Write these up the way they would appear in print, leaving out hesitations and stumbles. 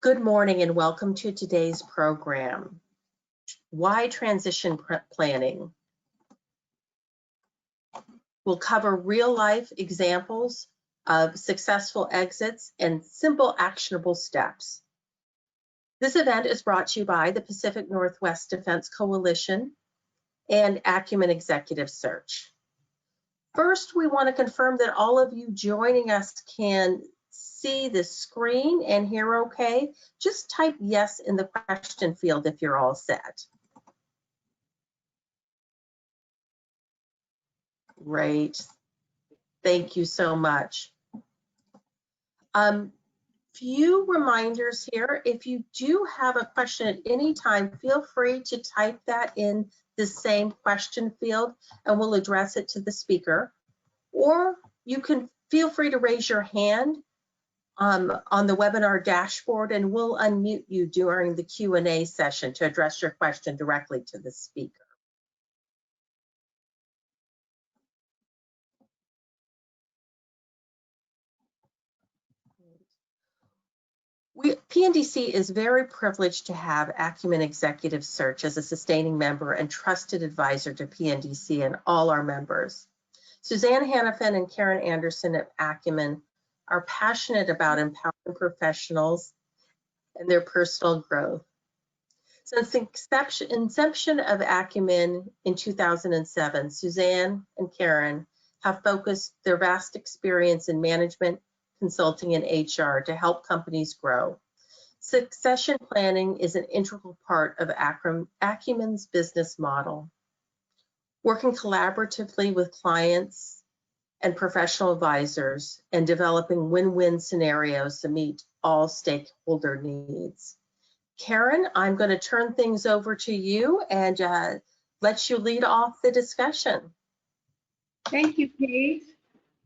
Good morning and welcome to today's program. Why transition planning? We'll cover real-life examples of successful exits and simple actionable steps. This event is brought to you by the Pacific Northwest Defense Coalition and Acumen Executive Search. First, we want to confirm that all of you joining us can see the screen and hear okay. Just type yes in the question field if you're all set. Great. Thank you so much. Few reminders here. If you do have a question at any time, feel free to type that in the same question field and we'll address it to the speaker. Or you can feel free to raise your hand on the webinar dashboard and we'll unmute you during the Q&A session to address your question directly to the speaker. PNDC is very privileged to have Acumen Executive Search as a sustaining member and trusted advisor to PNDC and all our members. Suzanne Hannafin and Karen Anderson at Acumen are passionate about empowering professionals and their personal growth. Since the inception of Acumen in 2007, Suzanne and Karen have focused their vast experience in management, consulting, and HR to help companies grow. Succession planning is an integral part of Acumen's business model. Working collaboratively with clients and professional advisors and developing win-win scenarios to meet all stakeholder needs. Karen, I'm going to turn things over to you and let you lead off the discussion. Thank you, Kate.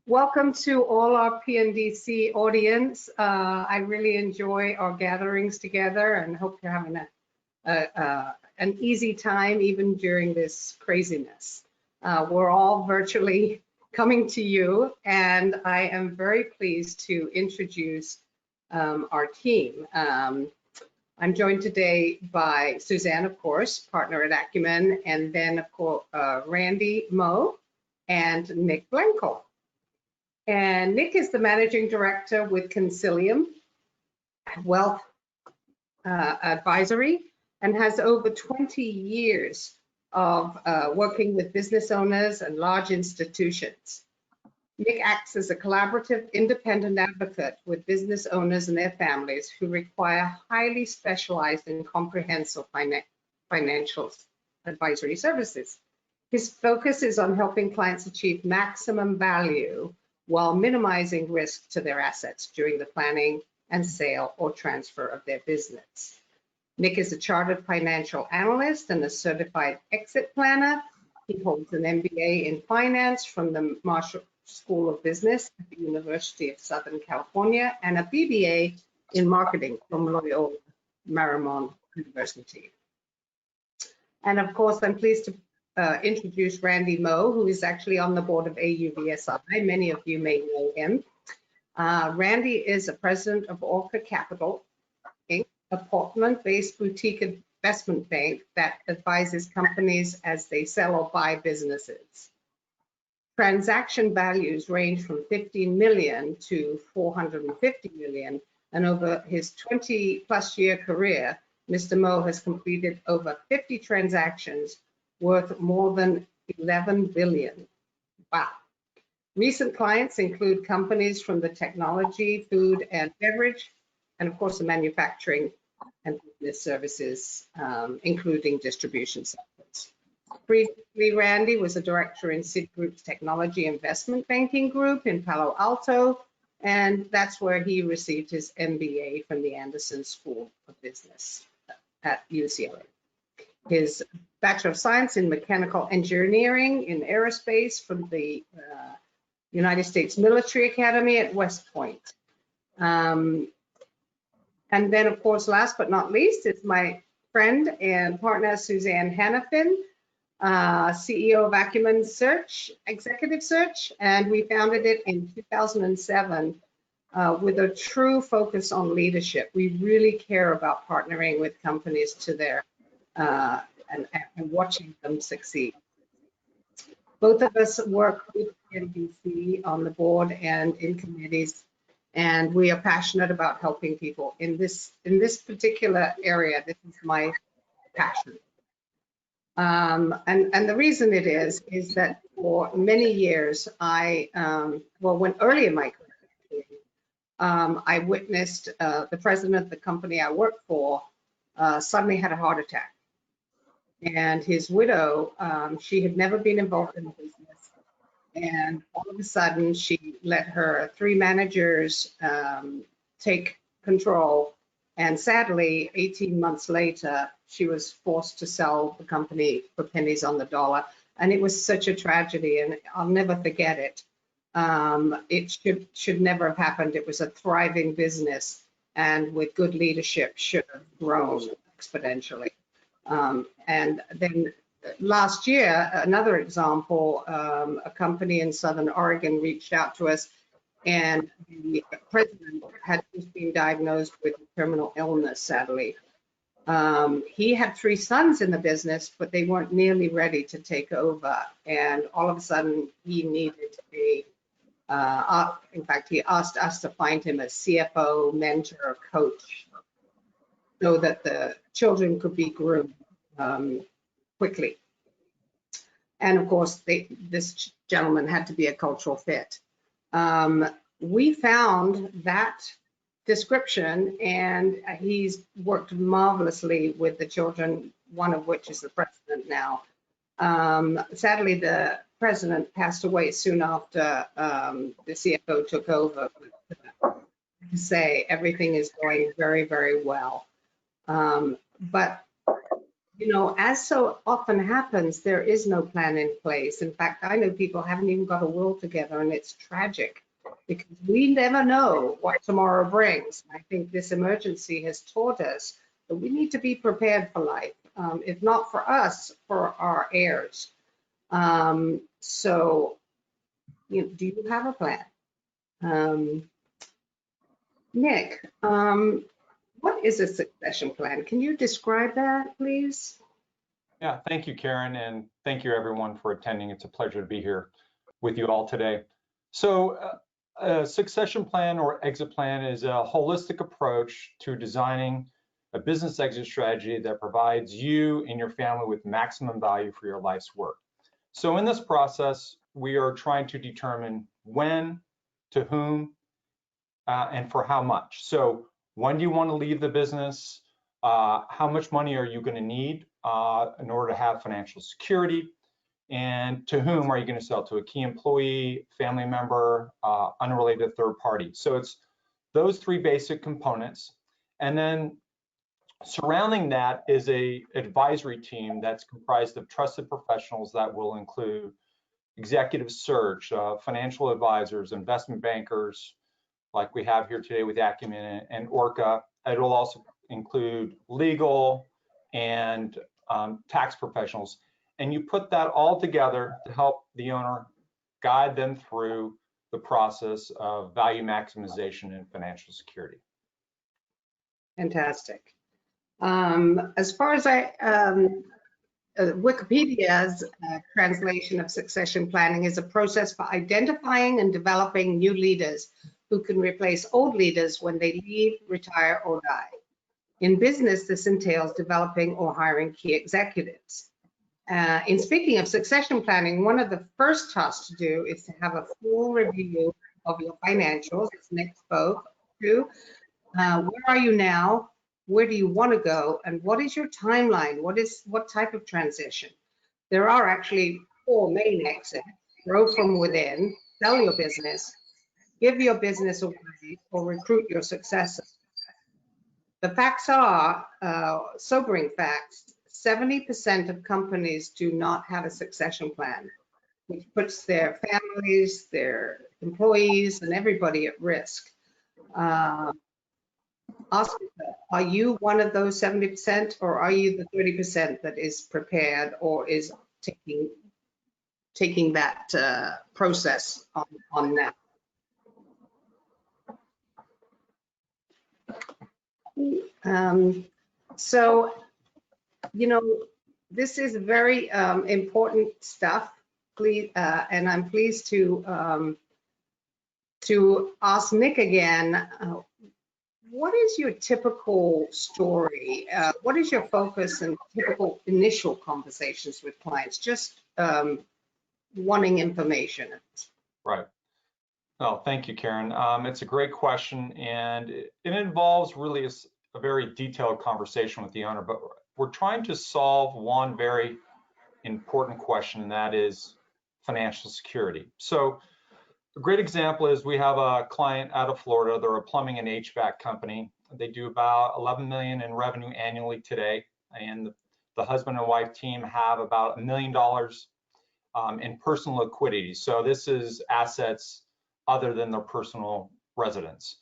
Welcome to all our PNDC audience. I really enjoy our gatherings together and hope you're having an easy time even during this craziness. We're all virtually coming to you, and I am very pleased to introduce our team. I'm joined today by Suzanne, of course, partner at Acumen, and then, of course, Randy Moe and Nick Blanco. And Nick is the managing director with Concilium Wealth Advisory and has over 20 years of working with business owners and large institutions. Nick acts as a collaborative, independent advocate with business owners and their families who require highly specialized and comprehensive financial advisory services. His focus is on helping clients achieve maximum value while minimizing risk to their assets during the planning and sale or transfer of their business. Nick is a chartered financial analyst and a certified exit planner. He holds an MBA in finance from the Marshall School of Business at the University of Southern California and a BBA in marketing from Loyola Marymount University. And of course, I'm pleased to introduce Randy Moe, who is actually on the board of AUVSI. Many of you may know him. Randy is a president of Orca Capital, Inc., a Portland-based boutique investment bank that advises companies as they sell or buy businesses. Transaction values range from 15 million to 450 million, and over his 20-plus year career, Mr. Moe has completed over 50 transactions worth more than 11 billion. Wow. Recent clients include companies from the technology, food and beverage, and of course the manufacturing and business services, including distribution sectors. Previously, Randy was a director in Citigroup's Technology Investment Banking Group in Palo Alto, and that's where he received his MBA from the Anderson School of Business at UCLA. His Bachelor of Science in Mechanical Engineering in Aerospace from the United States Military Academy at West Point. And then, of course, last but not least, is my friend and partner, Suzanne Hannafin, CEO of Acumen Search, Executive Search, and we founded it in 2007 with a true focus on leadership. We really care about partnering with companies to their and watching them succeed. Both of us work with NBC on the board and in committees, and we are passionate about helping people in this particular area. This is my passion. And the reason it is that for many years, when early in my career, I witnessed the president of the company I worked for suddenly had a heart attack. And his widow, she had never been involved in the business. And all of a sudden, she let her 3 managers take control. And sadly, 18 months later, she was forced to sell the company for pennies on the dollar. And it was such a tragedy, and I'll never forget it. It should never have happened. It was a thriving business, and with good leadership, should have grown exponentially. And then last year, another example, a company in Southern Oregon reached out to us, and the president had just been diagnosed with terminal illness, sadly. He had 3 sons in the business, but they weren't nearly ready to take over. And all of a sudden, he needed in fact, he asked us to find him a CFO, mentor, coach, so that the children could be groomed quickly. And of course, this gentleman had to be a cultural fit. We found that description, and he's worked marvelously with the children, one of which is the president now. Sadly, the president passed away soon after the CFO took over. To say everything is going very, very well. But, you know, as so often happens, there is no plan in place. In fact, I know people haven't even got a will together, and it's tragic because we never know what tomorrow brings. I think this emergency has taught us that we need to be prepared for life, if not for us, for our heirs. So, you know, do you have a plan? Nick, what is a succession plan? Can you describe that, please? Yeah, thank you, Karen, and thank you everyone for attending. It's a pleasure to be here with you all today. So a succession plan or exit plan is a holistic approach to designing a business exit strategy that provides you and your family with maximum value for your life's work. So in this process, we are trying to determine when, to whom, and for how much. So when do you want to leave the business? How much money are you going to need in order to have financial security? And to whom are you going to sell? To a key employee, family member, unrelated third party. So it's those 3 basic components. And then surrounding that is a advisory team that's comprised of trusted professionals that will include executive search, financial advisors, investment bankers, like we have here today with Acumen and Orca. It will also include legal and tax professionals. And you put that all together to help the owner guide them through the process of value maximization and financial security. Fantastic. As far as Wikipedia's translation of succession planning is a process for identifying and developing new leaders who can replace old leaders when they leave, retire, or die. In business, this entails developing or hiring key executives. In speaking of succession planning, one of the first tasks to do is to have a full review of your financials, as Nick spoke to. Where are you now? Where do you want to go? And what is your timeline? What type of transition? There are actually 4 main exits: grow from within, sell your business, give your business away, or recruit your successor. The facts are, sobering facts, 70% of companies do not have a succession plan, which puts their families, their employees, and everybody at risk. Ask yourself, are you one of those 70%, or are you the 30% that is prepared or is taking that process on now? So, you know, this is very important stuff. Please, and I'm pleased to ask Nick again. What is your typical story? What is your focus and typical initial conversations with clients? Just wanting information. Right. Oh, thank you, Karen. It's a great question, and it involves really a very detailed conversation with the owner, but we're trying to solve one very important question, and that is financial security. So a great example is we have a client out of Florida. They're a plumbing and HVAC company. They do about 11 million in revenue annually today, and the husband and wife team have about $1 million in personal liquidity. So this is assets other than their personal residence.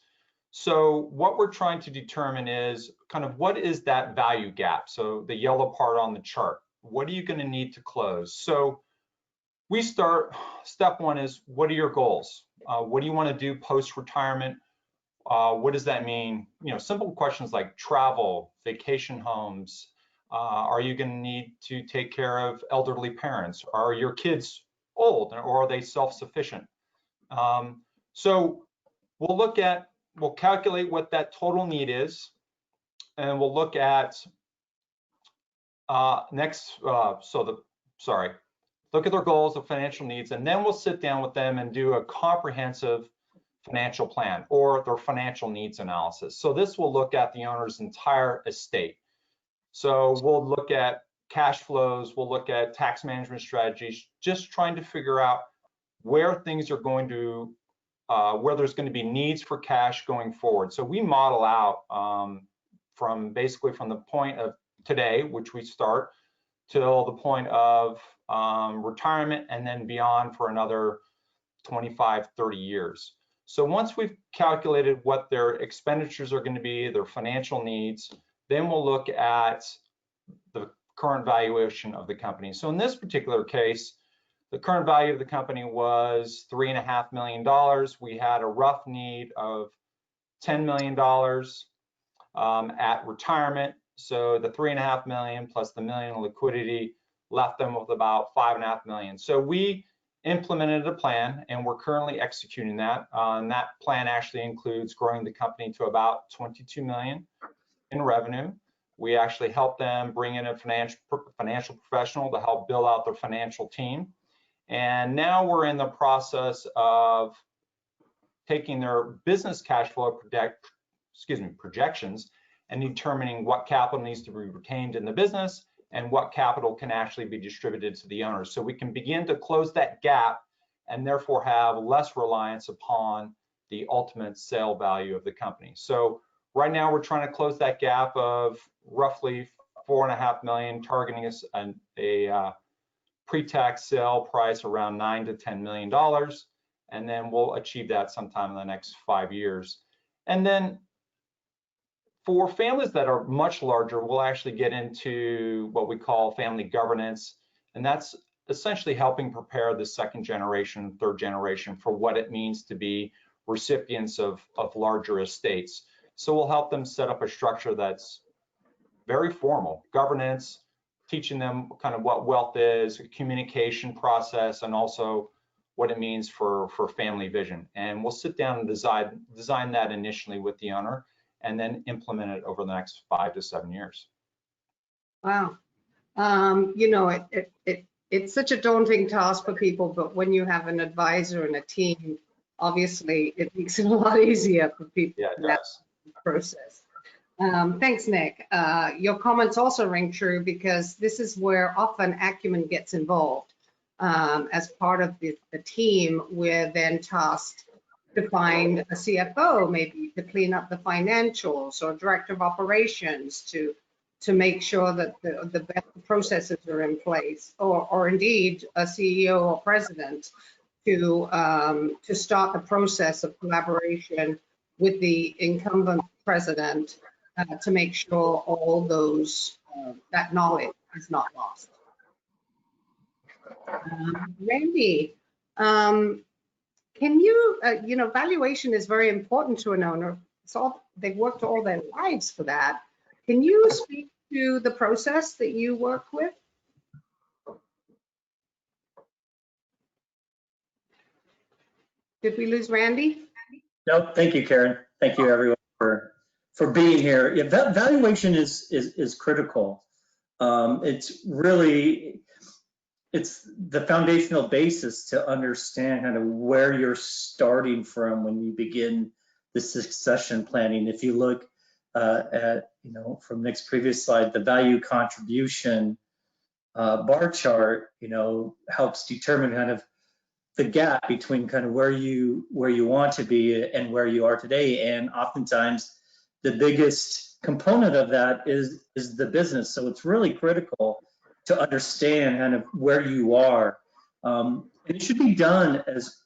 So what we're trying to determine is kind of what is that value gap? So the yellow part on the chart, what are you going to need to close? So we start, step one is, what are your goals? What do you want to do post-retirement? What does that mean? You know, simple questions like travel, vacation homes. Are you going to need to take care of elderly parents? Are your kids old, or are they self-sufficient? So we'll calculate what that total need is, and we'll look at look at their goals, the financial needs, and then we'll sit down with them and do a comprehensive financial plan or their financial needs analysis. So this will look at the owner's entire estate. So we'll look at cash flows, we'll look at tax management strategies, just trying to figure out where things are going to, where there's going to be needs for cash going forward. So we model out from the point of today, which we start, till the point of retirement and then beyond for another 25, 30 years. So once we've calculated what their expenditures are going to be, their financial needs, then we'll look at the current valuation of the company. So in this particular case, the current value of the company was $3.5 million. We had a rough need of $10 million at retirement. So the $3.5 million plus the $1 million liquidity left them with about $5.5 million. So we implemented a plan, and we're currently executing that. And that plan actually includes growing the company to about 22 million in revenue. We actually helped them bring in a financial professional to help build out their financial team. And now we're in the process of taking their business cash flow projections and determining what capital needs to be retained in the business and what capital can actually be distributed to the owners. So we can begin to close that gap and therefore have less reliance upon the ultimate sale value of the company. So right now we're trying to close that gap of roughly $4.5 million, targeting a pre-tax sale price around $9 to $10 million. And then we'll achieve that sometime in the next 5 years. And then for families that are much larger, we'll actually get into what we call family governance, and that's essentially helping prepare the second generation, third generation for what it means to be recipients of larger estates. So we'll help them set up a structure that's very formal, governance, teaching them kind of what wealth is, a communication process, and also what it means for family vision. And we'll sit down and design that initially with the owner, and then implement it over the next 5 to 7 years. Wow. You know, it's such a daunting task for people, but when you have an advisor and a team, obviously it makes it a lot easier for people. Yeah, it does. Process. Thanks, Nick. Your comments also ring true, because this is where often acumen gets involved. As part of the team, we're then tasked to find a CFO, maybe to clean up the financials, or director of operations to make sure that the best processes are in place, or indeed a CEO or president to start the process of collaboration with the incumbent president to make sure all those that knowledge is not lost. Randy, can you, you know, valuation is very important to an owner. It's they've worked all their lives for that. Can you speak to the process that you work with? Did we lose Randy? No, thank you, Karen. Thank you, everyone, for being here. Yeah, valuation is critical. It's really, it's the foundational basis to understand kind of where you're starting from when you begin the succession planning. If you look at, from Nick's previous slide, the value contribution bar chart, helps determine kind of the gap between kind of where you want to be and where you are today. And oftentimes the biggest component of that is the business. So it's really critical to understand kind of where you are. And it should be done as,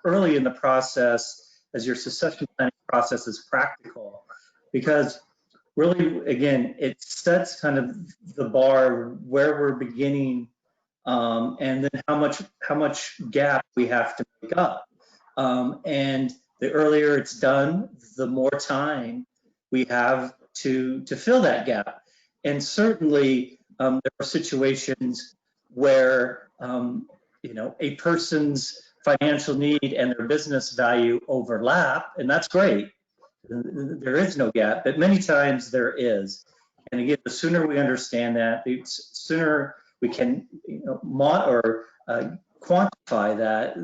early in the process as your succession planning process is practical, because really, again, it sets kind of the bar where we're beginning, and then how much gap we have to make up. And the earlier it's done, the more time we have to fill that gap. And certainly there are situations where a person's financial need and their business value overlap, and that's great. There is no gap, but many times there is. And again, the sooner we understand that, the sooner we can quantify that,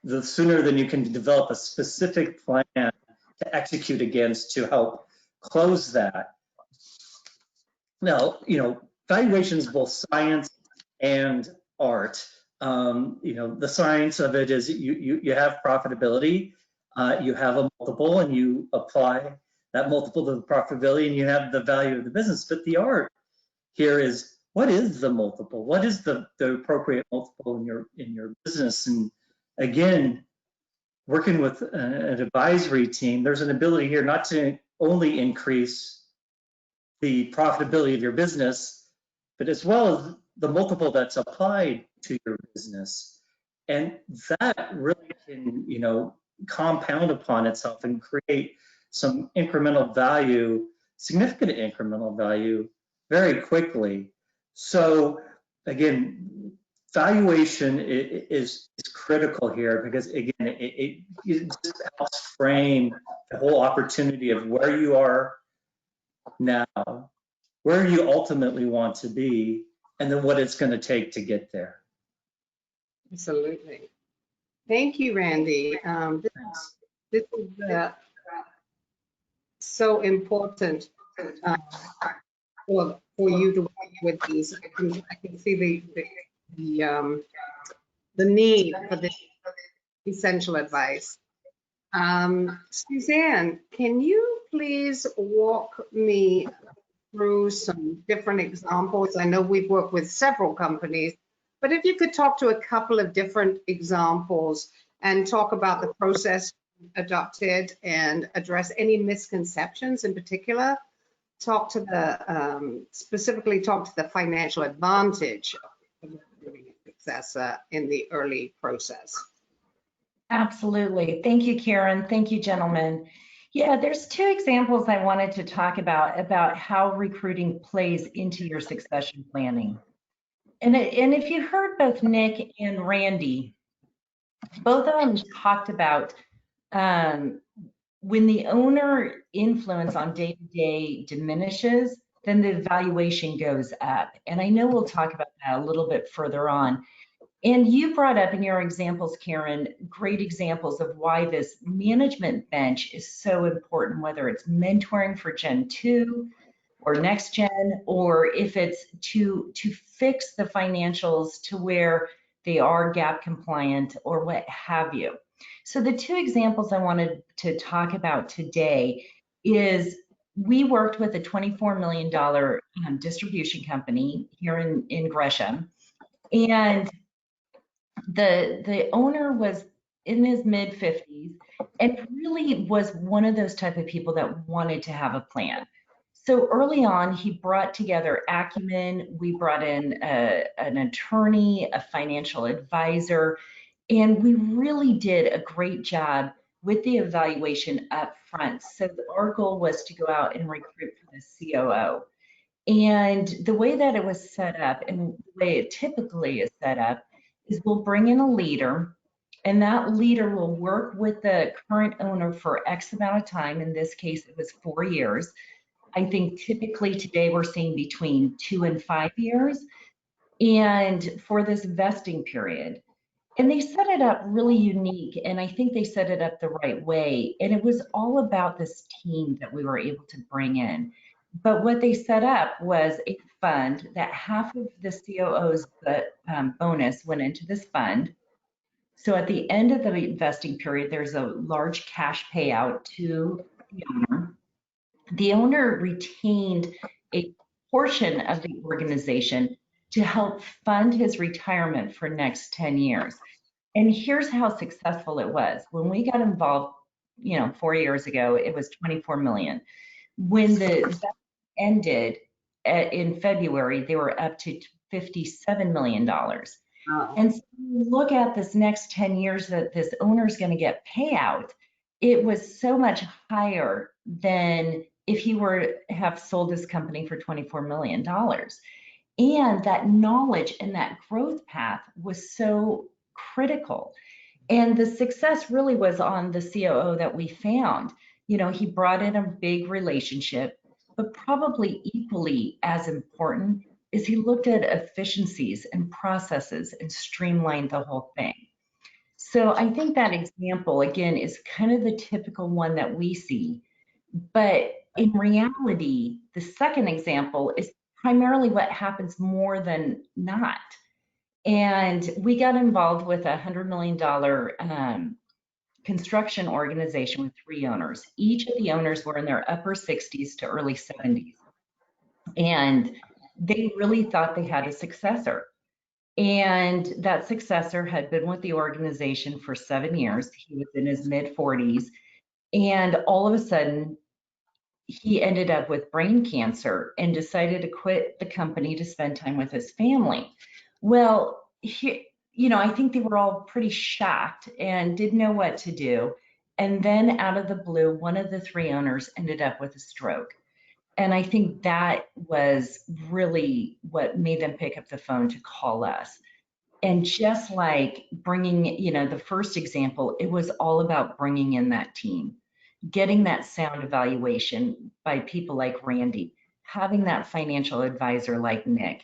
the sooner then you can develop a specific plan to execute against to help close that. Now, valuation is both science and art. The science of it is you have profitability, you have a multiple, and you apply that multiple to the profitability, and you have the value of the business. But the art here is, what is the multiple? What is the appropriate multiple in your business? And again, working with an advisory team, there's an ability here not to only increase the profitability of your business, but as well as the multiple that's applied to your business. And that really can, compound upon itself and create some incremental value, significant incremental value very quickly. So again, valuation is critical here, because again, it just helps frame the whole opportunity of where you are now, where you ultimately want to be, and then what it's going to take to get there. Absolutely. Thank you, Randy. This is so important for you to work with these. I can see the need for this essential advice. Suzanne, can you please walk me through some different examples? I know we've worked with several companies, but if you could talk to a couple of different examples and talk about the process adopted and address any misconceptions in particular. Specifically talk to the financial advantage of having a successor in the early process. Absolutely. Thank you, Karen. Thank you, gentlemen. Yeah, there's two examples I wanted to talk about how recruiting plays into your succession planning. And if you heard both Nick and Randy, both of them talked about when the owner influence on day-to-day diminishes, then the valuation goes up. And I know we'll talk about that a little bit further on. And you brought up in your examples, Karen, great examples of why this management bench is so important, whether it's mentoring for Gen 2 or next gen, or if it's to fix the financials to where they are GAAP compliant or what have you. So the two examples I wanted to talk about today is we worked with a $24 million distribution company here in Gresham, and the owner was in his mid 50s and really was one of those type of people that wanted to have a plan. So early on, he brought together acumen. We brought in an attorney, a financial advisor, and we really did a great job with the evaluation up front. So our goal was to go out and recruit for the COO. And the way that it was set up and the way it typically is set up is we'll bring in a leader, and that leader will work with the current owner for X amount of time. In this case, it was 4 years. I think typically today we're seeing between 2 and 5 years, and for this vesting period. And they set it up really unique, and I think they set it up the right way. And it was all about this team that we were able to bring in. But what they set up was a fund that half of the COO's bonus went into this fund. So at the end of the investing period, there's a large cash payout to the owner. The owner retained a portion of the organization to help fund his retirement for next 10 years. And here's how successful it was. When we got involved, 4 years ago, it was 24 million. When the ended in February, they were up to $57 million. Wow. And so you look at this next 10 years that this owner is going to get payout, it was so much higher than if he were to have sold his company for $24 million. And that knowledge and that growth path was so critical. And the success really was on the COO that we found. He brought in a big relationship, but probably equally as important is he looked at efficiencies and processes and streamlined the whole thing. So I think that example, again, is kind of the typical one that we see. But in reality, the second example is primarily what happens more than not. And we got involved with a $100 million construction organization with 3 owners. Each of the owners were in their upper 60s to early 70s. And they really thought they had a successor. And that successor had been with the organization for 7 years. He was in his mid 40s. And all of a sudden, he ended up with brain cancer and decided to quit the company to spend time with his family. Well, I think they were all pretty shocked and didn't know what to do. And then out of the blue, one of the 3 owners ended up with a stroke. And I think that was really what made them pick up the phone to call us. And just like bringing, the first example, it was all about bringing in that team, getting that sound evaluation by people like Randy, having that financial advisor like Nick,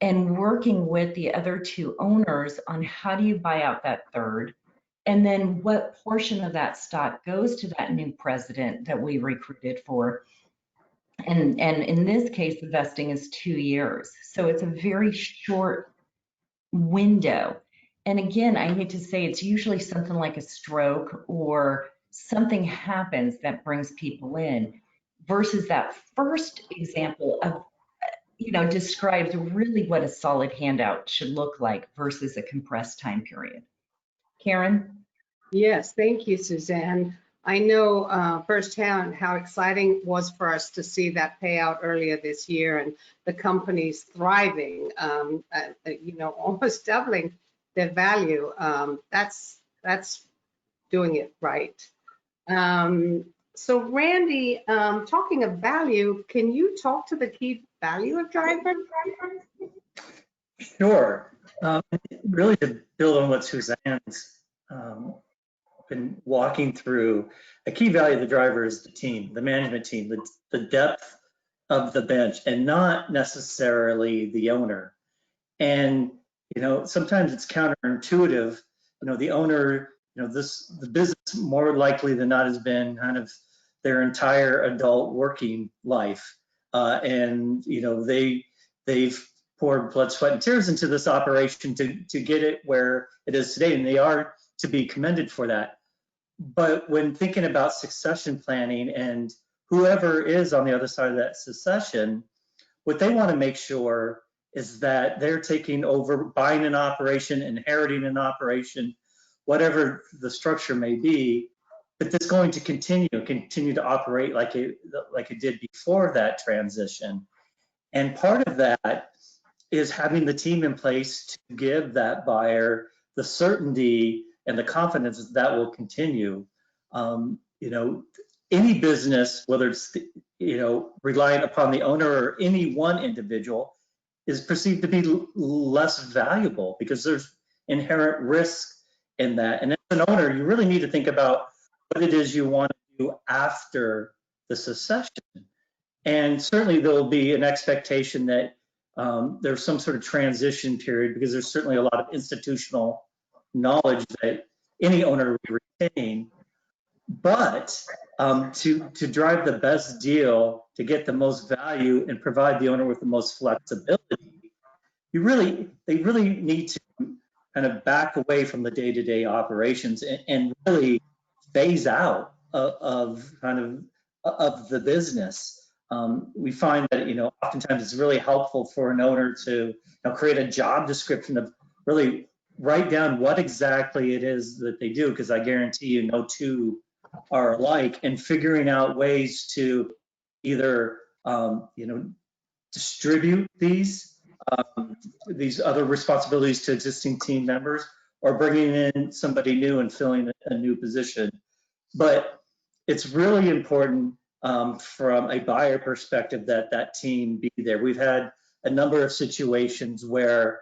and working with the other 2 owners on how do you buy out that third, and then what portion of that stock goes to that new president that we recruited for. And in this case, the vesting is 2 years. So it's a very short window. And again, I hate to say it's usually something like a stroke or something happens that brings people in versus that first example of, describes really what a solid handout should look like versus a compressed time period. Karen? Yes, thank you, Suzanne. I know firsthand how exciting it was for us to see that payout earlier this year and the company's thriving, almost doubling their value. That's doing it right. So Randy, talking of value, can you talk to the key value of drivers? Sure. Really to build on what Suzanne's been walking through, a key value of the driver is the team, the management team, the depth of the bench, and not necessarily the owner. And sometimes it's counterintuitive. The owner, the business more likely than not has been kind of their entire adult working life, and they've poured blood, sweat, and tears into this operation to get it where it is today, and they are to be commended for that. But when thinking about succession planning and whoever is on the other side of that succession, what they want to make sure is that they're taking over, buying an operation, inheriting an operation, whatever the structure may be, but it's going to continue to operate like it did before that transition. And part of that is having the team in place to give that buyer the certainty and the confidence that will continue. You know, any business, whether it's, you know, reliant upon the owner or any one individual, is perceived to be less valuable because there's inherent risk in that. And as an owner, you really need to think about what it is you want to do after the succession. And certainly there'll be an expectation that there's some sort of transition period, because there's certainly a lot of institutional knowledge that any owner would retain. But to drive the best deal, to get the most value and provide the owner with the most flexibility, they really need to kind of back away from the day-to-day operations and really phase out of the business. We find that, you know, oftentimes it's really helpful for an owner to, you know, create a job description of really write down what exactly it is that they do, because I guarantee you no two are alike, and figuring out ways to either, you know, distribute these other responsibilities to existing team members, or bringing in somebody new and filling a new position. But it's really important from a buyer perspective that that team be there. We've had a number of situations where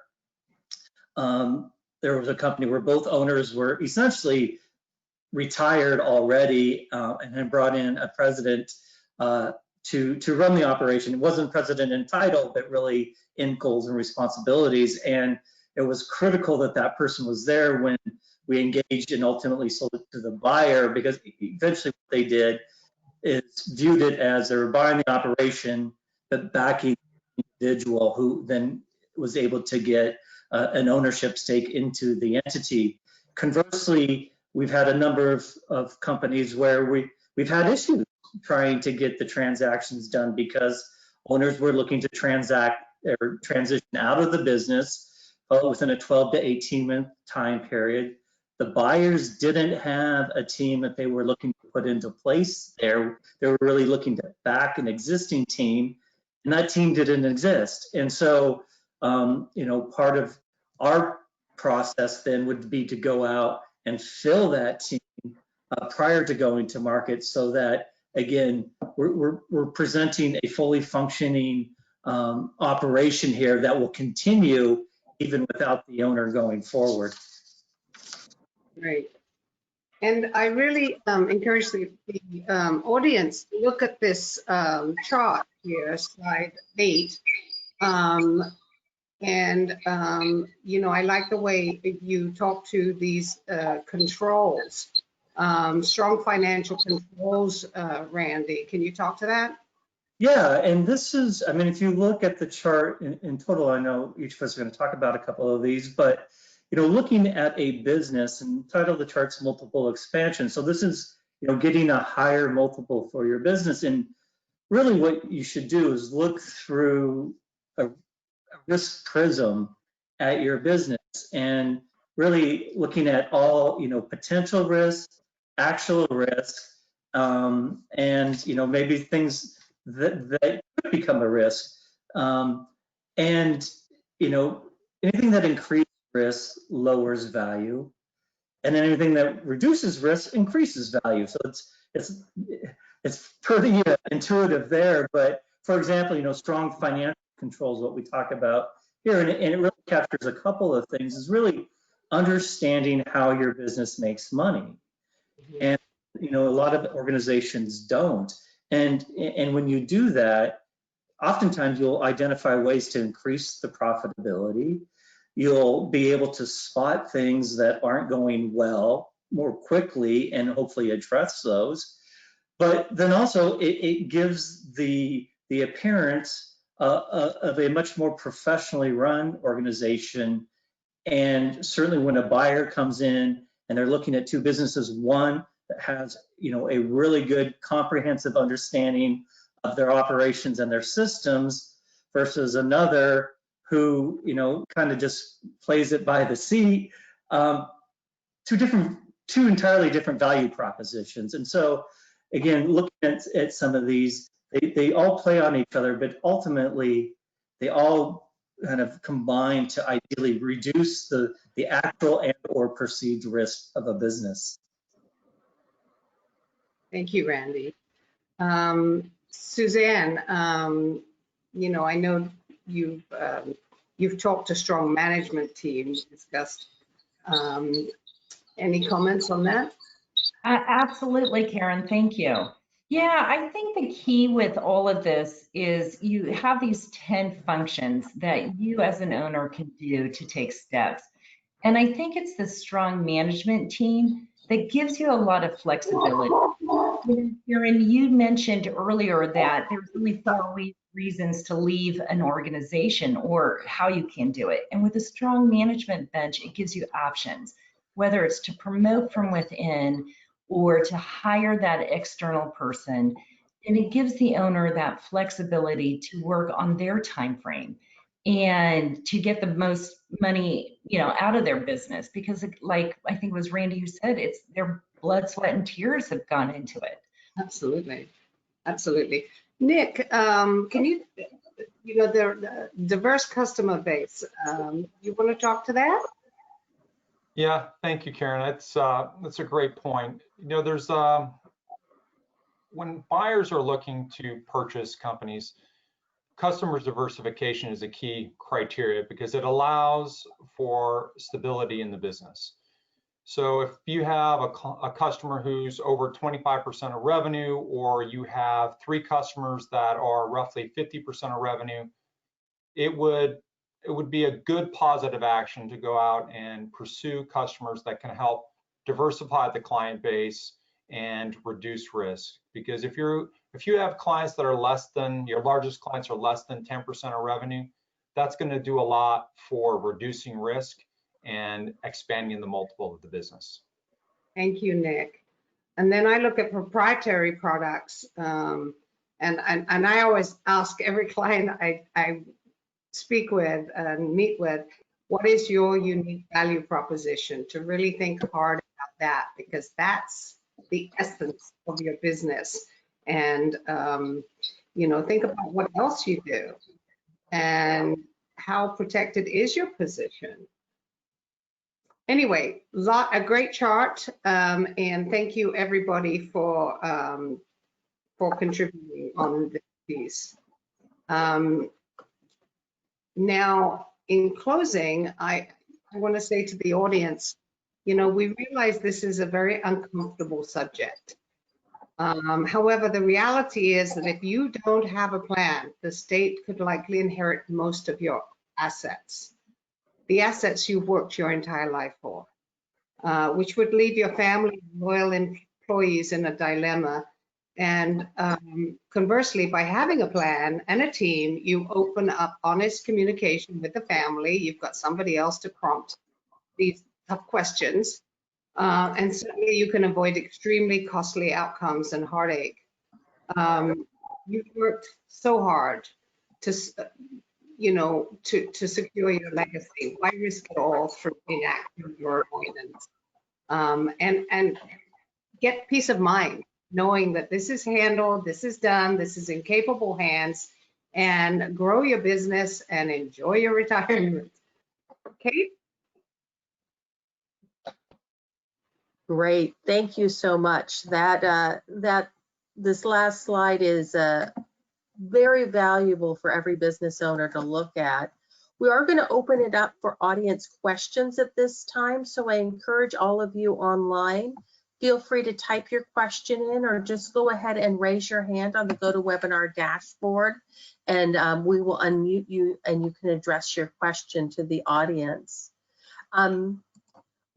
there was a company where both owners were essentially retired already and had brought in a president to run the operation. It wasn't president in title, but really in goals and responsibilities. And it was critical that that person was there when we engaged and ultimately sold it to the buyer, because eventually what they did is viewed it as they were buying the operation, but backing the individual who then was able to get an ownership stake into the entity. Conversely, we've had a number of companies where we've had issues trying to get the transactions done because owners were looking to transact or transition out of the business within a 12 to 18 month time period. The buyers didn't have a team that they were looking to put into place there. They were really looking to back an existing team, and that team didn't exist. And so, you know, part of our process then would be to go out and fill that team prior to going to market, so that, again, we're presenting a fully functioning operation here that will continue even without the owner going forward. Right. And I really encourage the audience to look at this chart here, slide 8. You know, I like the way you talk to these controls, strong financial controls, Randy. Can you talk to that? Yeah, and this is, I mean, if you look at the chart in total, I know each of us are going to talk about a couple of these, but, you know, looking at a business, and title of the chart's multiple expansion. So this is, you know, getting a higher multiple for your business. And really what you should do is look through a risk prism at your business, and really looking at all, you know, potential risk, actual risk, and, you know, maybe things that could become a risk. And, you know, anything that increases risk lowers value, and then anything that reduces risk increases value. So it's pretty intuitive there. But for example, you know, strong financial controls, what we talk about here, and it really captures a couple of things, is really understanding how your business makes money. And, you know, a lot of organizations don't. And when you do that, oftentimes you'll identify ways to increase the profitability. You'll be able to spot things that aren't going well more quickly and hopefully address those. But then also it gives the appearance of a much more professionally run organization. And certainly when a buyer comes in and they're looking at two businesses, one that has, you know, a really good comprehensive understanding of their operations and their systems, versus another who, you know, kind of just plays it by the seat, two entirely different value propositions. And so, again, looking at some of these, they all play on each other, but ultimately they all kind of combine to ideally reduce the actual and or perceived risk of a business. Thank you, Randy. Suzanne, you know, I know you've talked to strong management teams, discussed. Any comments on that? Absolutely, Karen. Thank you. Yeah, I think the key with all of this is you have these 10 functions that you as an owner can do to take steps. And I think it's the strong management team that gives you a lot of flexibility. Karen, you mentioned earlier that there's only 4 reasons to leave an organization or how you can do it. And with a strong management bench, it gives you options, whether it's to promote from within or to hire that external person. And it gives the owner that flexibility to work on their time frame and to get the most money, you know, out of their business, because like I think it was Randy who said, it's their blood, sweat, and tears have gone into it. Absolutely. Absolutely. Nick, can you, you know, the diverse customer base, you want to talk to that? Yeah, thank you, Karen. That's a great point. You know, there's when buyers are looking to purchase companies, customer diversification is a key criteria because it allows for stability in the business. So if you have a customer who's over 25% of revenue, or you have 3 customers that are roughly 50% of revenue, it would be a good positive action to go out and pursue customers that can help diversify the client base and reduce risk. Because if you have clients that are less than, your largest clients are less than 10% of revenue, that's going to do a lot for reducing risk and expanding the multiple of the business. Thank you, Nick. And then I look at proprietary products, and I always ask every client I speak with and meet with, what is your unique value proposition? To really think hard about that, because that's the essence of your business. And you know, think about what else you do and how protected is your position. Anyway, a great chart, and thank you everybody for contributing on this piece. Now, in closing, I want to say to the audience, you know, we realize this is a very uncomfortable subject. However, the reality is that if you don't have a plan, the state could likely inherit most of your assets. The assets you've worked your entire life for, which would leave your family and loyal employees in a dilemma. And conversely, by having a plan and a team, you open up honest communication with the family. You've got somebody else to prompt these tough questions. And certainly you can avoid extremely costly outcomes and heartache. You've worked so hard to, you know, to secure your legacy. Why risk it all through inaction or avoidance? And get peace of mind, knowing that this is handled, this is done, this is in capable hands, and grow your business and enjoy your retirement. Kate? Great, thank you so much. This last slide is very valuable for every business owner to look at. We are going to open it up for audience questions at this time, so I encourage all of you online, feel free to type your question in or just go ahead and raise your hand on the GoToWebinar dashboard, and we will unmute you and you can address your question to the audience.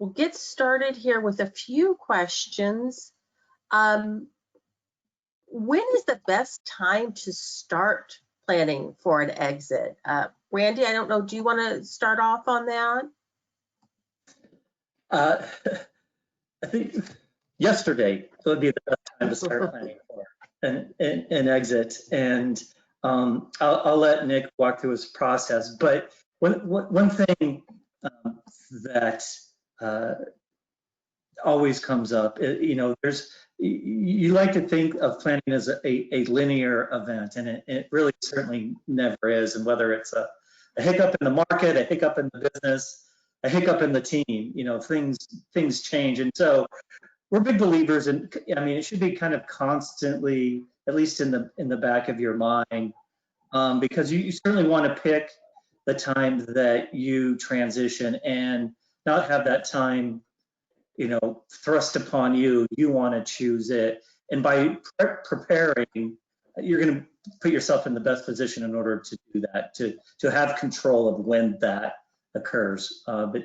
We'll get started here with a few questions. When is the best time to start planning for an exit? Randy, I don't know, do you want to start off on that? I think yesterday would be the best time to start planning for an exit. And I'll let Nick walk through his process. But one thing that always comes up, you know, you like to think of planning as a linear event, and it really certainly never is. And whether it's a hiccup in the market, a hiccup in the business, a hiccup in the team, you know, things change. And so we're big believers in, I mean, it should be kind of constantly, at least in the back of your mind, because you certainly want to pick the time that you transition and not have that time, you know, thrust upon you. You want to choose it. And by preparing, you're going to put yourself in the best position in order to do that, to have control of when that occurs. But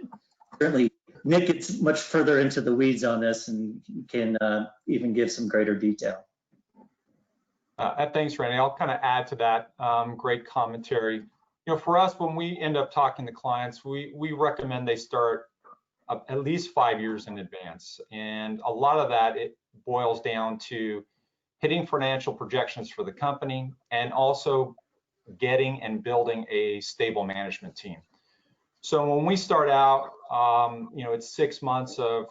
certainly, Nick gets much further into the weeds on this and can even give some greater detail. Thanks, Randy. I'll kind of add to that. Great commentary. You know, for us, when we end up talking to clients, we recommend they start at least 5 years in advance. And a lot of that, it boils down to hitting financial projections for the company and also getting and building a stable management team. So when we start out, you know, it's 6 months of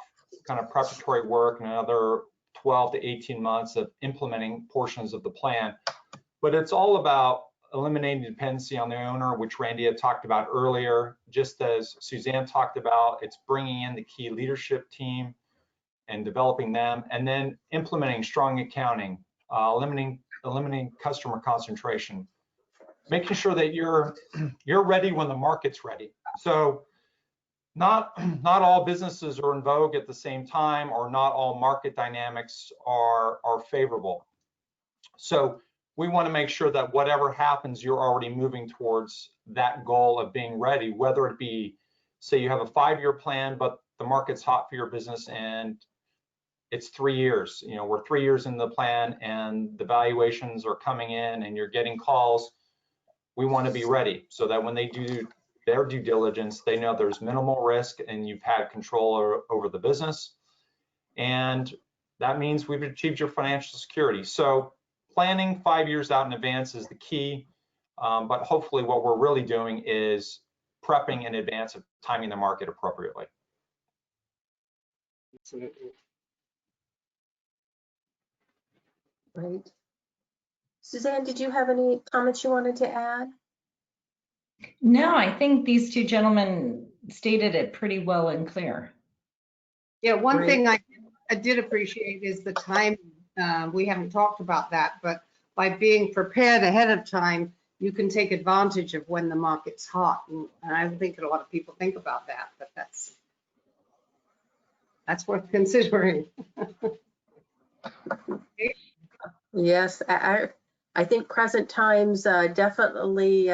kind of preparatory work and another 12 to 18 months of implementing portions of the plan. But it's all about eliminating dependency on the owner, which Randy had talked about earlier. Just as Suzanne talked about, it's bringing in the key leadership team and developing them, and then implementing strong accounting, eliminating customer concentration, making sure that you're ready when the market's ready. So not all businesses are in vogue at the same time, or not all market dynamics are favorable. So we want to make sure that whatever happens, you're already moving towards that goal of being ready, whether it be, say you have a 5-year plan, but the market's hot for your business and it's 3 years. You know, we're 3 years in the plan and the valuations are coming in and you're getting calls. We want to be ready so that when they do their due diligence, they know there's minimal risk and you've had control over the business. And that means we've achieved your financial security. So planning 5 years out in advance is the key. But hopefully what we're really doing is prepping in advance of timing the market appropriately. Absolutely. Great. Suzanne, did you have any comments you wanted to add? No, I think these two gentlemen stated it pretty well and clear. Yeah, one Great. thing I did appreciate is the time. We haven't talked about that, but by being prepared ahead of time, you can take advantage of when the market's hot. And I don't think a lot of people think about that, but that's worth considering. Yes, I think present times definitely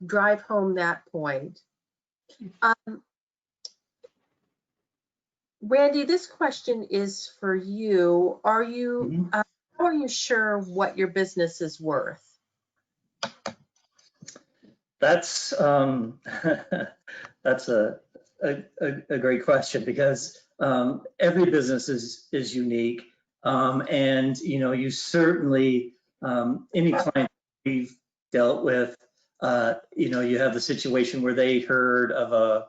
drive home that point. Randy, this question is for you. Are you, how are you sure what your business is worth? That's that's a great question, because every business is unique, and you know, you certainly any client we've dealt with, you know, you have the situation where they heard of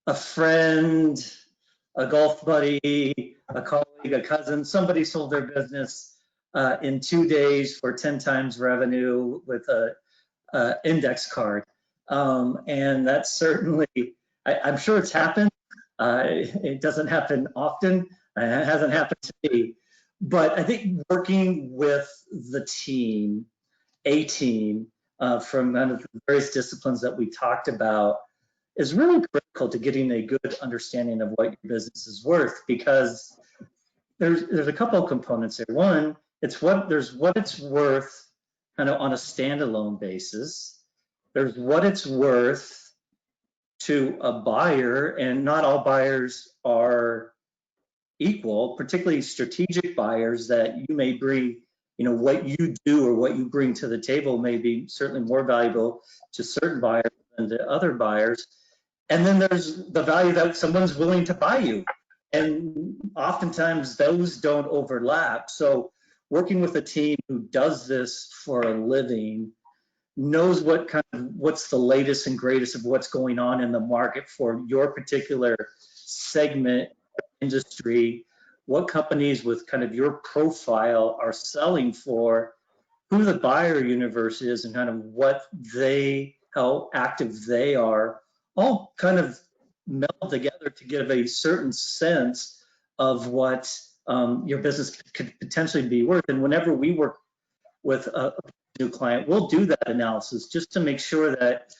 a friend, a golf buddy, a colleague, a cousin, somebody sold their business in 2 days for 10 times revenue with a index card. And that's certainly, I'm sure it's happened. It doesn't happen often. It hasn't happened to me. But I think working with the team, a team from one of the various disciplines that we talked about, is really critical to getting a good understanding of what your business is worth, because there's a couple of components there. One, there's what it's worth kind of on a standalone basis. There's what it's worth to a buyer, and not all buyers are equal, particularly strategic buyers that you may bring, you know, what you do or what you bring to the table may be certainly more valuable to certain buyers than to other buyers. And then there's the value that someone's willing to buy you. And oftentimes those don't overlap. So working with a team who does this for a living, knows what's the latest and greatest of what's going on in the market for your particular segment, industry, what companies with kind of your profile are selling for, who the buyer universe is, and kind of how active they are, all kind of meld together to give a certain sense of what your business could potentially be worth. And whenever we work with a new client, we'll do that analysis just to make sure that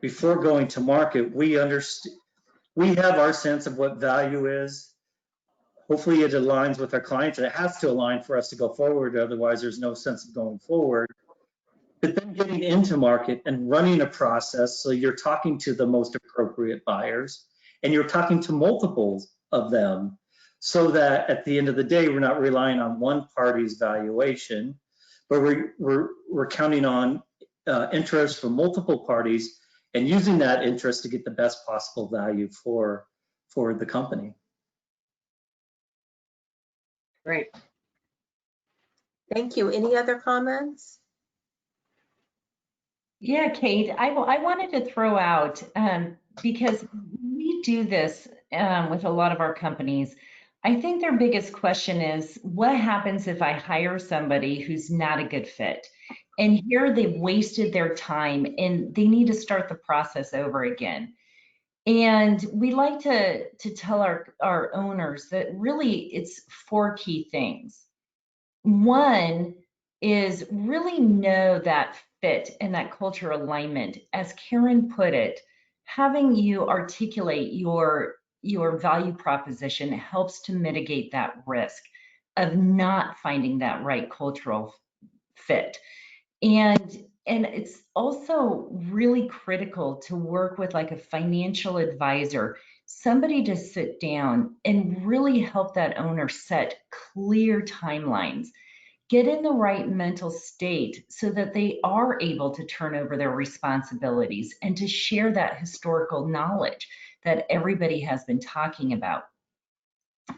before going to market, we have our sense of what value is. Hopefully it aligns with our clients, and it has to align for us to go forward. Otherwise, there's no sense of going forward. But then getting into market and running a process, so you're talking to the most appropriate buyers, and you're talking to multiples of them, so that at the end of the day, we're not relying on one party's valuation, but we're counting on interest from multiple parties and using that interest to get the best possible value for the company. Great. Thank you. Any other comments? Yeah, Kate, I wanted to throw out, because we do this with a lot of our companies. I think their biggest question is, what happens if I hire somebody who's not a good fit? And here they've wasted their time and they need to start the process over again. And we like to tell our owners that really it's 4 key things. One is really know that fit and that culture alignment. As Karen put it, having you articulate your value proposition helps to mitigate that risk of not finding that right cultural fit. And it's also really critical to work with like a financial advisor, somebody to sit down and really help that owner set clear timelines, get in the right mental state so that they are able to turn over their responsibilities and to share that historical knowledge that everybody has been talking about.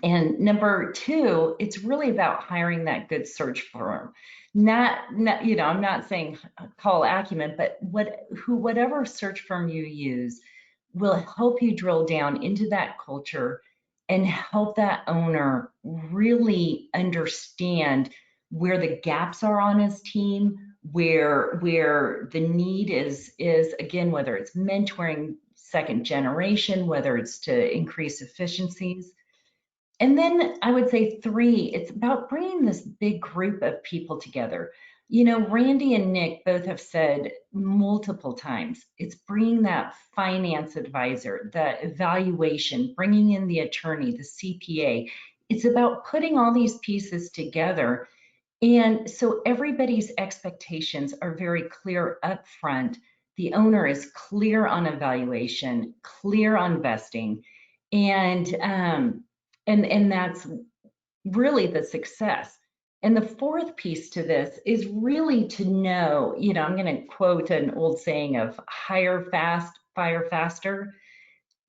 And number 2, it's really about hiring that good search firm. Not I'm not saying call Acumen, but whatever search firm you use will help you drill down into that culture and help that owner really understand where the gaps are on his team, where the need is again, whether it's mentoring second generation, whether it's to increase efficiencies. And then I would say 3, it's about bringing this big group of people together. Randy and Nick both have said multiple times, it's bringing that finance advisor, the evaluation, bringing in the attorney, the CPA. It's about putting all these pieces together. And so everybody's expectations are very clear up front. The owner is clear on evaluation, clear on vesting, and that's really the success. And the 4th piece to this is really to know, I'm going to quote an old saying of hire fast, fire faster.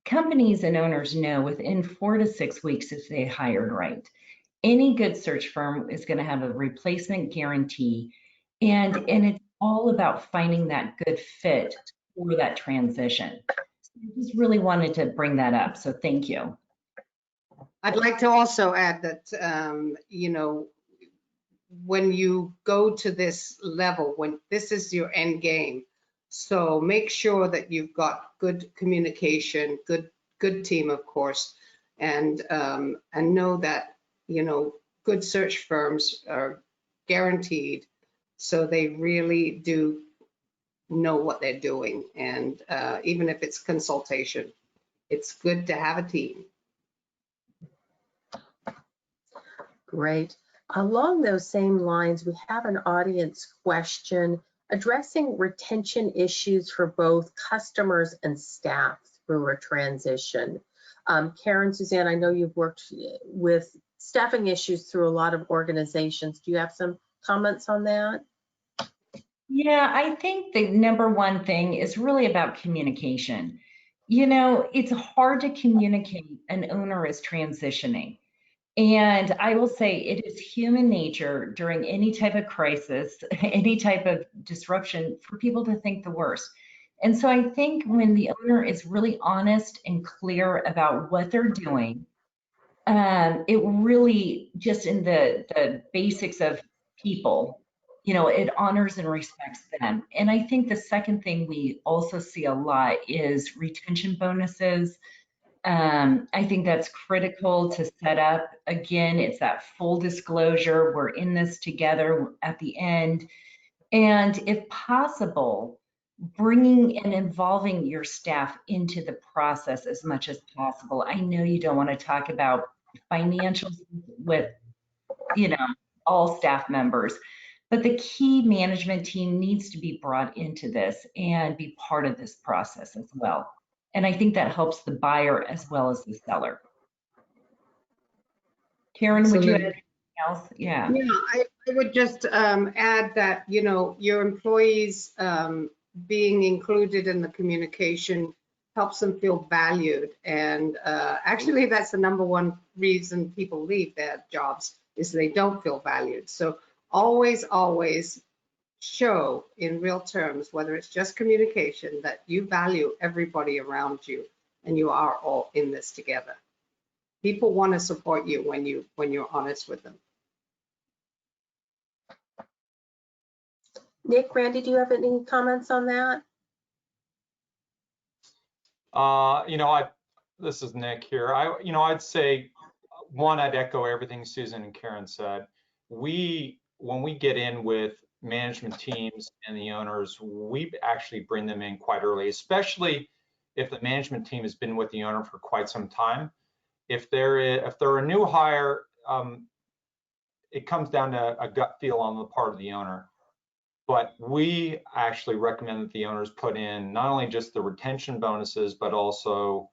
Companies and owners know within 4 to 6 weeks if they hired right. Any good search firm is going to have a replacement guarantee. And it's all about finding that good fit for that transition. So I just really wanted to bring that up. So thank you. I'd like to also add that, when you go to this level, when this is your end game, so make sure that you've got good communication, good team, of course, and know that, good search firms are guaranteed, so they really do know what they're doing. And even if it's consultation, it's good to have a team. Great. Along those same lines, we have an audience question addressing retention issues for both customers and staff through a transition. Karen, Suzanne, I know you've worked with staffing issues through a lot of organizations. Do you have some comments on that? Yeah, I think the number 1 thing is really about communication. It's hard to communicate an owner is transitioning. And I will say it is human nature during any type of crisis, any type of disruption, for people to think the worst. And so I think when the owner is really honest and clear about what they're doing, it really just in the basics of people, it honors and respects them. And I think the second thing we also see a lot is retention bonuses. I think that's critical to set up. Again, it's that full disclosure. We're in this together at the end. And if possible, bringing and involving your staff into the process as much as possible. I know you don't want to talk about financials with, you know, all staff members, but the key management team needs to be brought into this and be part of this process as well. And I think that helps the buyer as well as the seller. Karen, would you add anything else? Yeah. Yeah, I would just add that, you know, your employees being included in the communication helps them feel valued. And actually, that's the number one reason people leave their jobs is they don't feel valued. So always, always show in real terms, whether it's just communication, that you value everybody around you and you are all in this together. People want to support you when you're honest with them. Nick, Randy, do you have any comments on that? This is Nick here. I'd say, one, I'd echo everything Susan and Karen said. When we get in with management teams and the owners, we actually bring them in quite early, especially if the management team has been with the owner for quite some time. If they're a new hire, it comes down to a gut feel on the part of the owner. But we actually recommend that the owners put in not only just the retention bonuses, but also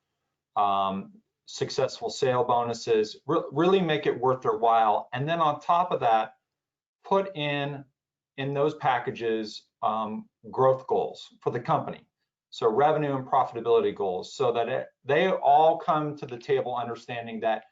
successful sale bonuses, really make it worth their while. And then on top of that, put in those packages growth goals for the company. So revenue and profitability goals, so that they all come to the table understanding that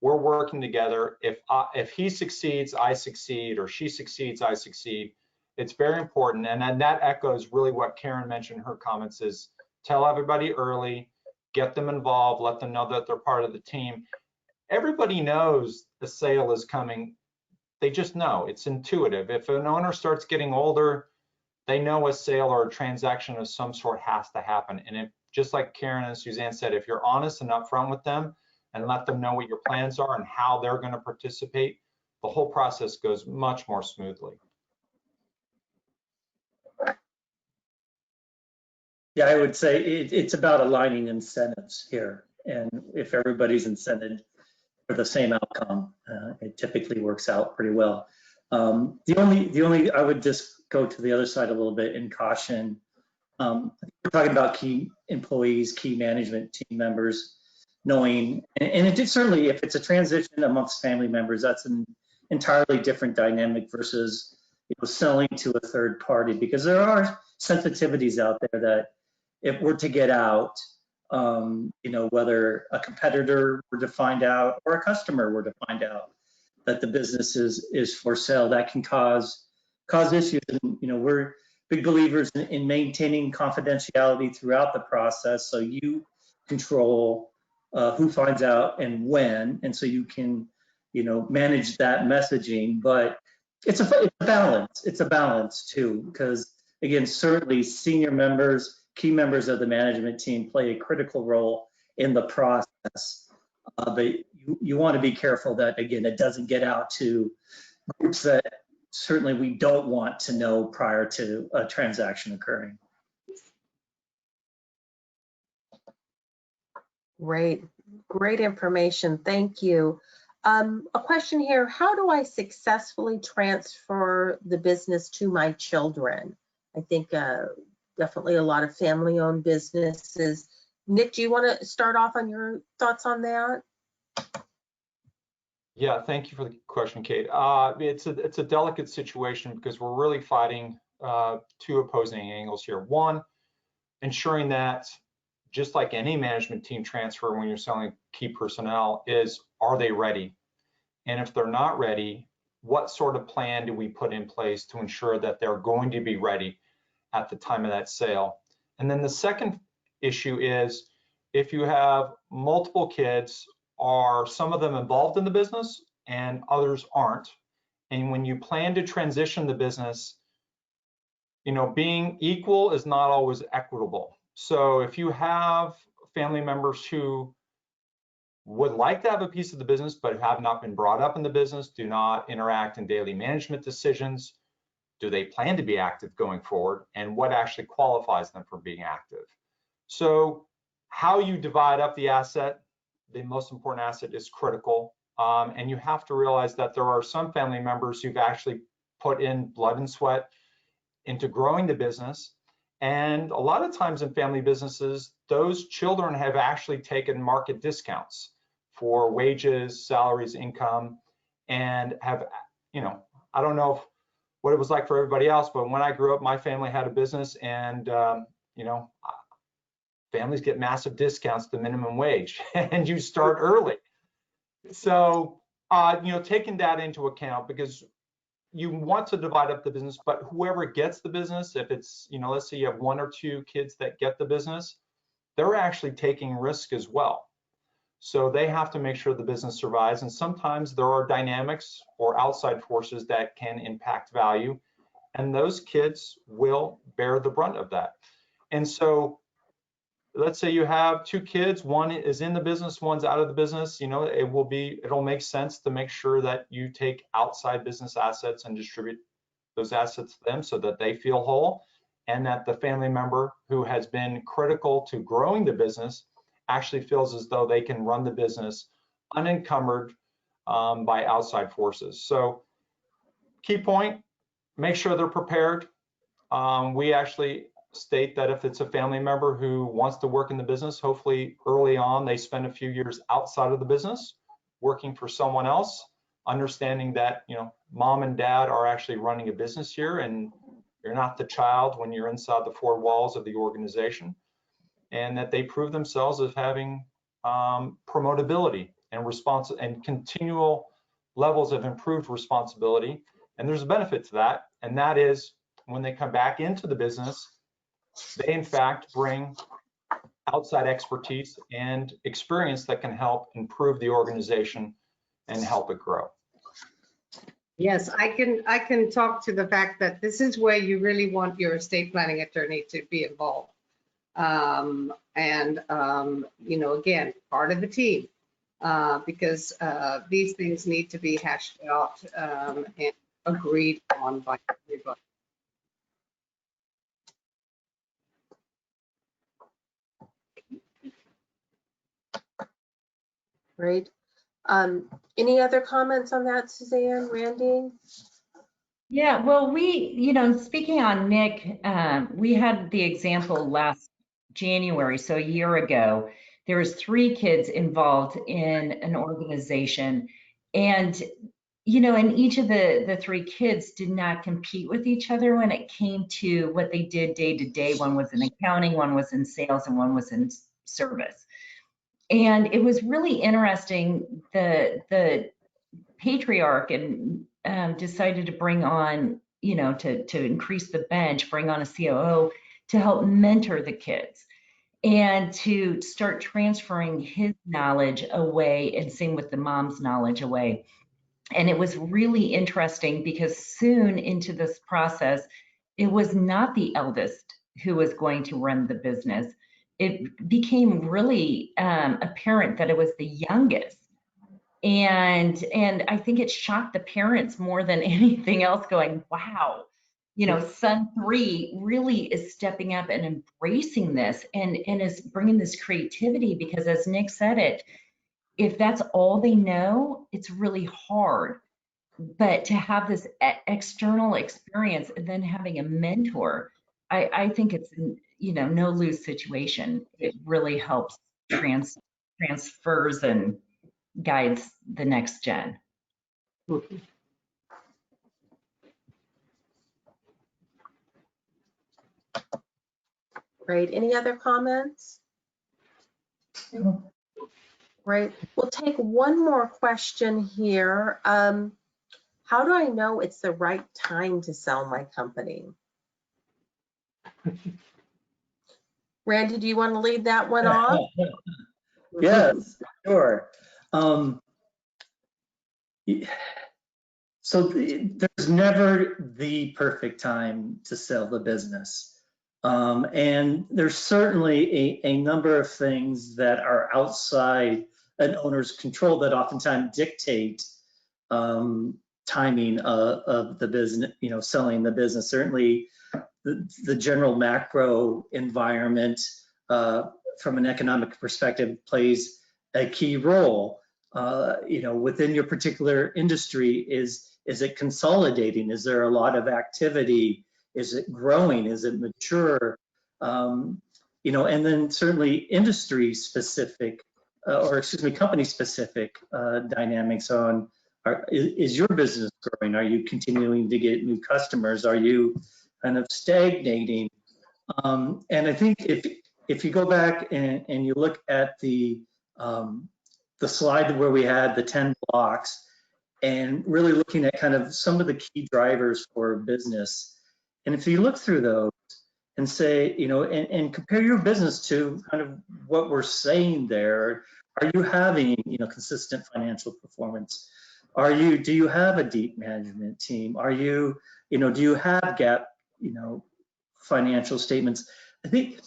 we're working together. If he succeeds, I succeed, or she succeeds, I succeed. It's very important. And then that echoes really what Karen mentioned in her comments is tell everybody early, get them involved, let them know that they're part of the team. Everybody knows the sale is coming. They just know, it's intuitive. If an owner starts getting older, they know a sale or a transaction of some sort has to happen. And if, just like Karen and Suzanne said, if you're honest and upfront with them and let them know what your plans are and how they're going to participate, the whole process goes much more smoothly. Yeah, I would say it's about aligning incentives here. And if everybody's incented for the same outcome, it typically works out pretty well. The only, I would just go to the other side a little bit and caution. We're talking about key employees, key management team members, knowing, and it did certainly, if it's a transition amongst family members, that's an entirely different dynamic versus selling to a third party, because there are sensitivities out there that if we're to get out, whether a competitor were to find out or a customer were to find out that the business is for sale, that can cause issues. And, we're big believers in maintaining confidentiality throughout the process, so you control who finds out and when, and so you can, manage that messaging. But it's a balance. It's a balance too, because again, certainly senior members, key members of the management team play a critical role in the process. But you want to be careful that, again, it doesn't get out to groups that certainly we don't want to know prior to a transaction occurring. Great information. Thank you. A question here, how do I successfully transfer the business to my children? I think definitely a lot of family-owned businesses. Nick, do you want to start off on your thoughts on that? Yeah, thank you for the question, Kate. It's a delicate situation because we're really fighting two opposing angles here. One, ensuring that just like any management team transfer when you're selling key personnel is, are they ready? And if they're not ready, what sort of plan do we put in place to ensure that they're going to be ready at the time of that sale? And then the second issue is if you have multiple kids, are some of them involved in the business and others aren't? And when you plan to transition the business, being equal is not always equitable. So if you have family members who would like to have a piece of the business, but have not been brought up in the business, do not interact in daily management decisions. Do they plan to be active going forward? And what actually qualifies them for being active? So how you divide up the asset, the most important asset, is critical. And you have to realize that there are some family members who've actually put in blood and sweat into growing the business. And a lot of times in family businesses, those children have actually taken market discounts for wages, salaries, income, and have, I don't know what it was like for everybody else, but when I grew up, my family had a business, and families get massive discounts to minimum wage, and you start early. So, taking that into account, because you want to divide up the business, but whoever gets the business, if it's, let's say you have 1 or 2 kids that get the business, they're actually taking risk as well. So they have to make sure the business survives. And sometimes there are dynamics or outside forces that can impact value, and those kids will bear the brunt of that. And so let's say you have 2 kids, one is in the business, one's out of the business, it'll make sense to make sure that you take outside business assets and distribute those assets to them so that they feel whole, and that the family member who has been critical to growing the business actually feels as though they can run the business unencumbered by outside forces. So key point, make sure they're prepared. We actually state that if it's a family member who wants to work in the business, hopefully early on they spend a few years outside of the business working for someone else, understanding that mom and dad are actually running a business here, and you're not the child when you're inside the 4 walls of the organization, and that they prove themselves as having promotability and continual levels of improved responsibility. And there's a benefit to that, and that is when they come back into the business, they in fact bring outside expertise and experience that can help improve the organization and help it grow. Yes, I can talk to the fact that this is where you really want your estate planning attorney to be involved. Again, part of the team, because these things need to be hashed out and agreed on by everybody. Great. Any other comments on that, Suzanne, Randy? Yeah, well, speaking on Nick, we had the example last January, so a year ago, there was 3 kids involved in an organization, and and each of the 3 kids did not compete with each other when it came to what they did day to day. One was in accounting, one was in sales, and one was in service. And it was really interesting. The patriarch and decided to bring on, to increase the bench, bring on a COO to help mentor the kids and to start transferring his knowledge away, and same with the mom's knowledge away. And it was really interesting because soon into this process, it was not the eldest who was going to run the business. It became really apparent that it was the youngest. And I think it shocked the parents more than anything else, going, wow, son 3 really is stepping up and embracing this and is bringing this creativity, because as Nick said it, if that's all they know, it's really hard. But to have this external experience and then having a mentor, I think it's, no lose situation. It really helps transfers and guides the next gen. Great. Any other comments? Great. We'll take one more question here. How do I know it's the right time to sell my company? Randy, do you want to lead that one off? Yes, sure. So there's never the perfect time to sell the business. And there's certainly a number of things that are outside an owner's control that oftentimes dictate timing of the business, selling the business. Certainly the general macro environment from an economic perspective plays a key role. Within your particular industry, is it consolidating? Is there a lot of activity? Is it growing? Is it mature? And then certainly industry specific, company specific dynamics on, is your business growing? Are you continuing to get new customers? Are you kind of stagnating? And I think if you go back and you look at the slide where we had the 10 blocks and really looking at kind of some of the key drivers for business. And if you look through those and say, and compare your business to kind of what we're saying there, are you having, consistent financial performance? Do you have a deep management team? Do you have GAAP, financial statements? I think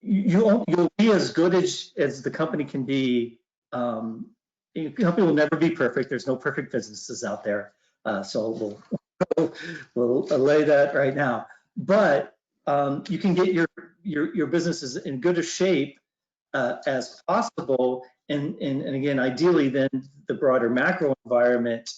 you'll be as good as the company can be. The company will never be perfect. There's no perfect businesses out there. So we'll lay that right now. But you can get your businesses in good a shape as possible. And again, ideally, then the broader macro environment,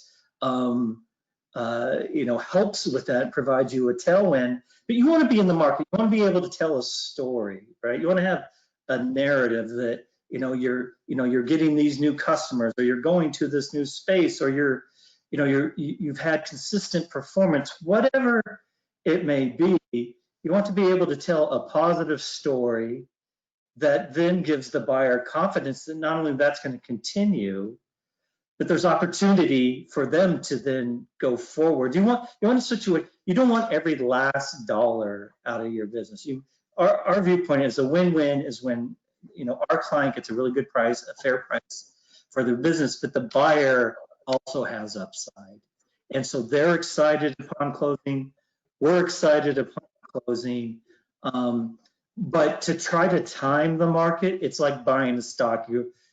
helps with that, provides you a tailwind. But you want to be in the market. You want to be able to tell a story, right? You want to have a narrative that you're getting these new customers, or you're going to this new space, or you've had consistent performance, whatever it may be. You want to be able to tell a positive story that then gives the buyer confidence that not only that's going to continue, but there's opportunity for them to then go forward. You want a situation. You don't want every last dollar out of your business. Our viewpoint is a win-win is when our client gets a really good price, a fair price for their business, but the buyer also has upside. And so they're excited upon closing. We're excited upon closing. But to try to time the market, it's like buying a stock.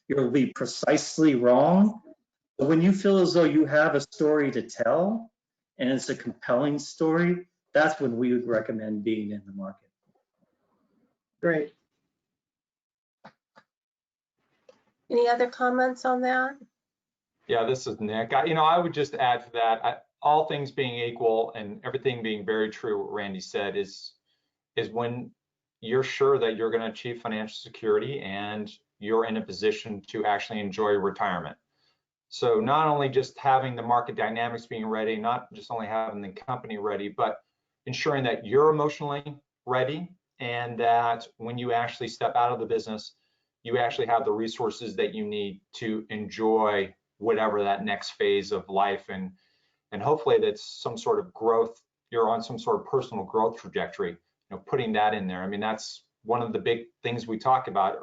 You'll be precisely wrong. But when you feel as though you have a story to tell, and it's a compelling story, that's when we would recommend being in the market. Great. Any other comments on that? Yeah, this is Nick. I would just add to that, all things being equal and everything being very true, what Randy said is when you're sure that you're going to achieve financial security and you're in a position to actually enjoy retirement. So not only just having the market dynamics being ready, not just only having the company ready, but ensuring that you're emotionally ready, and that when you actually step out of the business, you actually have the resources that you need to enjoy whatever that next phase of life, and hopefully that's some sort of growth. You're on some sort of personal growth trajectory, putting that in there. I mean, that's one of the big things we talk about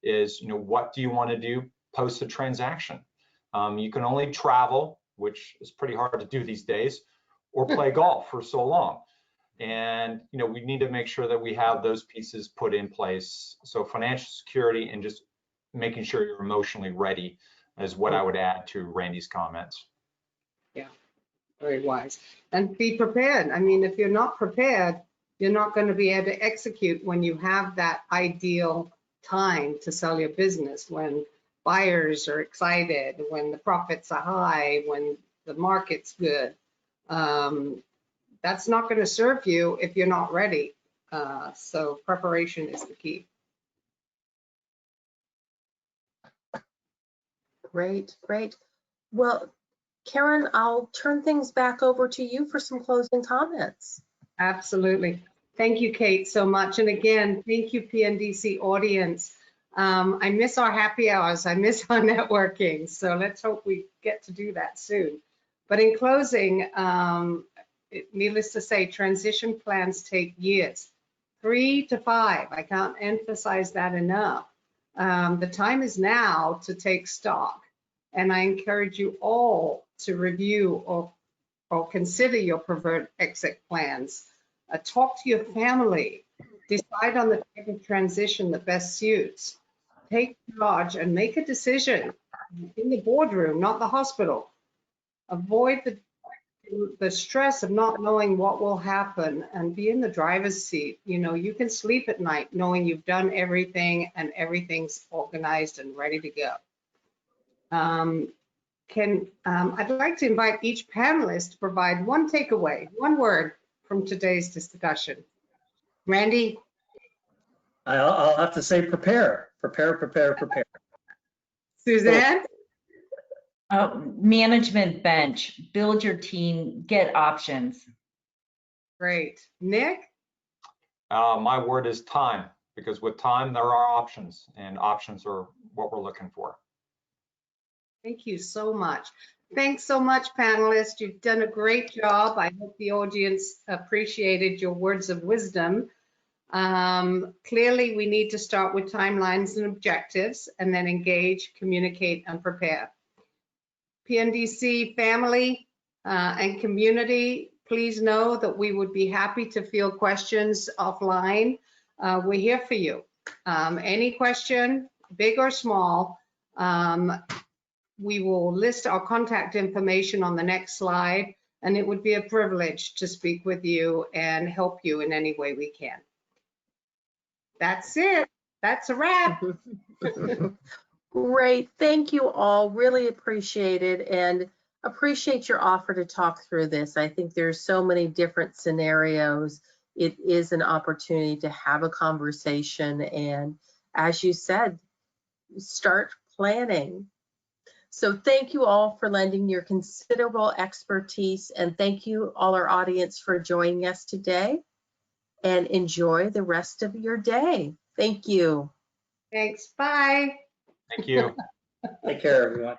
is, what do you want to do post a transaction? You can only travel, which is pretty hard to do these days, or play golf for so long. And, we need to make sure that we have those pieces put in place. So financial security and just making sure you're emotionally ready is what I would add to Randy's comments. Yeah, very wise. And be prepared. I mean, if you're not prepared, you're not going to be able to execute when you have that ideal time to sell your business, when buyers are excited, when the profits are high, when the market's good. That's not going to serve you if you're not ready. So preparation is the key. Great, great. Well, Karen, I'll turn things back over to you for some closing comments. Absolutely. Thank you, Kate, so much. And again, thank you, PNDC audience. I miss our happy hours. I miss our networking. So let's hope we get to do that soon. But in closing, needless to say, transition plans take years, 3 to 5. I can't emphasize that enough. The time is now to take stock. And I encourage you all to review or consider your preferred exit plans. Talk to your family. Decide on the type of transition that best suits. take charge and make a decision in the boardroom, not the hospital. Avoid the stress of not knowing what will happen and be in the driver's seat. You know, you can sleep at night knowing you've done everything and everything's organized and ready to go. I'd like to invite each panelist to provide one takeaway, one word from today's discussion. Randy? I'll have to say prepare. Prepare. Suzanne? Management bench, build your team, get options. Great. Nick? My word is time, because with time, there are options, and options are what we're looking for. Thank you so much. Thanks so much, panelists. You've done a great job. I hope the audience appreciated your words of wisdom. Clearly, we need to start with timelines and objectives, and then engage, communicate, and prepare. PNDC family and community, please know that we would be happy to field questions offline. We're here for you. Any question, big or small, we will list our contact information on the next slide, and it would be a privilege to speak with you and help you in any way we can. That's it. That's a wrap. Great. Thank you all. Really appreciate it, and appreciate your offer to talk through this. I think there's so many different scenarios. It is an opportunity to have a conversation, and as you said, start planning. So thank you all for lending your considerable expertise, and thank you all our audience for joining us today, and enjoy the rest of your day. Thank you. Thanks. Bye. Thank you. Take care, everyone.